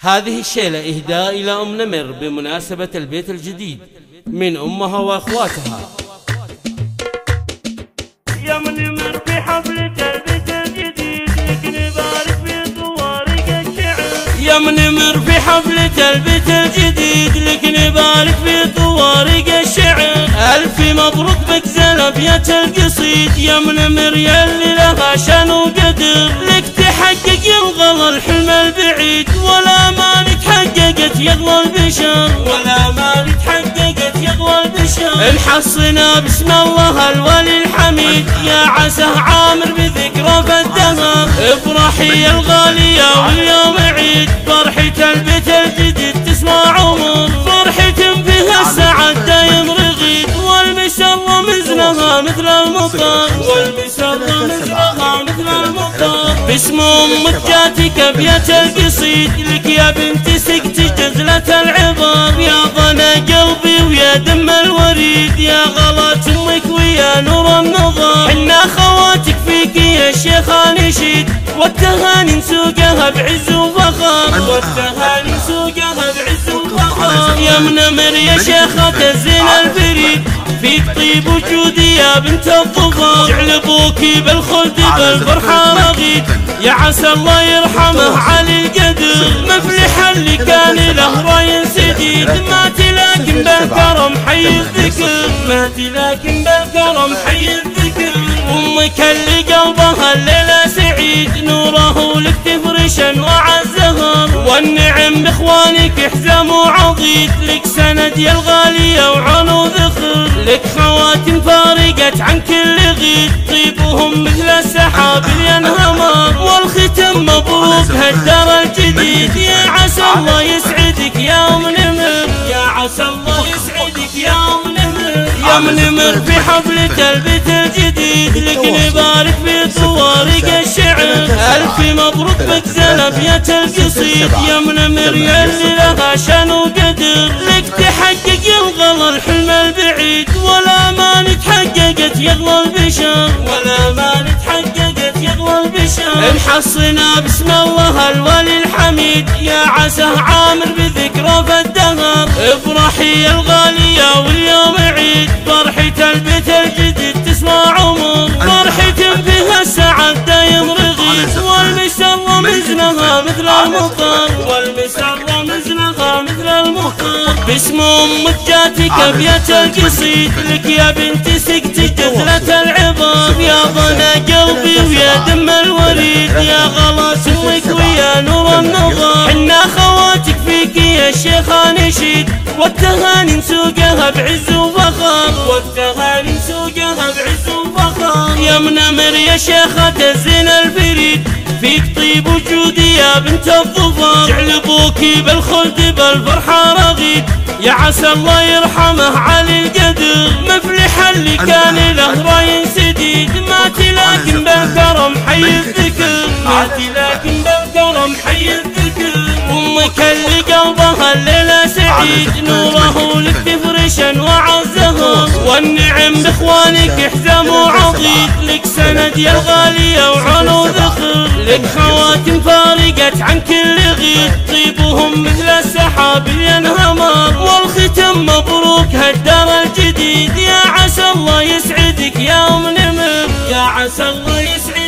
هذه الشيلة إهداء إلى أم نمر بمناسبة البيت الجديد من أمها وأخواتها. يا ام نمر في حفلة البيت الجديد لك نبارك في طوارق الشعر. يا ام نمر في حفلة البيت الجديد لك نبارك في طوارق الشعر. ألف مبروك بك زلبية القصيد يا ام نمر يلي لها شان وقدر. لك تحقق يلغى الحلم البعيد ولا ما تحققت يغوى البشر. ولا ما تحققت يغوى البشر. انحصنا بسم الله الولي الحميد يا عسى عامر بذكرى فالدهر. افرحي يا الغالية واليوم عيد فرحة البيت الجديد تسوى عمر. فرحة فيها السعد دايم رغيد والمسر مزنها مثل المطر. والمسر مزنها مثل المطر. باسم امك جاتك ابيات القصيد لك يا بنتي سقتي جزلة العبر. يا ضنا قلبي ويا دم الوريد يا غلط امك ويا نور النظر. حنا خواتك فيك يا شيخة نشيد والتهاني نسوقها بعز وفخر. والتهاني نسوقها بعز وفخر. يا ام نمر يا شيخة الزين الفريد فيك طيب وجودي يا بنت الظفر. جعل ابوكي بالخلد بالفرحة رغيد يا عسى الله يرحمه علي القدر. مفلح اللي كان له راي سديد ما تلاكم بالكرم حي الذكر. ما تلاكم بالكرم حي الذكر. امك اللي قلبها الليلة سعيد نوره لك تفرش انواع الزهر. والنعم باخوانك حزام وعضيد لك سند يا الغالية وعنو ذخر. لك خواتم فارقت عن كل غيد طيبهم مثل السحاب ينهمر. والختم مبروك هالدار الجديد يا عسى الله يسعدك يا ام نمر. يا عسى الله يسعدك يا ام نمر. يا ام نمر في حفلة البيت الجديد لك نبارك في طوارق الشعر. ألف مبروك بك زلبية القصيد يا ام نمر يلي لها شان وقدر. لك تحقق يلغى الحلم البعيد ولا ما تحققت يغوى البشر. ولا ما تحققت يغوى البشر. انحصنا بسم الله الولي الحميد يا عسى عامر بذكرى فالدهر. افرحي يا الغالية واليوم عيد فرحة البيت الجديد تسوى عمر. فرحة فيها السعد دايم رغيد والمسر مزنها مثل المطر. والمسر مزنها مثل المطر. باسم امك جاتك ابيات القصيد لك يا بنتي سقتي جزلة العبر. يا ضنا قلبي ويا دم الوريد يا غلط امك ويا نور النظر. حنا خواتك فيك يا شيخة نشيد والتهاني نسوقها بعز وفخر. والتهاني نسوقها بعز وفخر. يا ام نمر يا شيخة الزين الفريد فيك طيب وجودي يا بنت الظفر. جعل ابوكي بالخلد بالفرحة رغيد يا عسى الله يرحمه علي القدر. مفلح اللي كان له راي سديد ما تلاكم بالكرم حي الذكر. ما تلاكم بالكرم حي الذكر. امك اللي قلبها الليلة سعيد نوره لك تفرش انواع الزهر. والنعم باخوانك حزام وعضيد لك سند يا الغالية وعنو ذخر. لك خواتم فارقت عن كل غيد طيبهم مثل السحاب ينهمر. والختم مبروك هالدار الجديد يا عسى الله يسعدك يا ام نمر. يا عسى الله يسعدك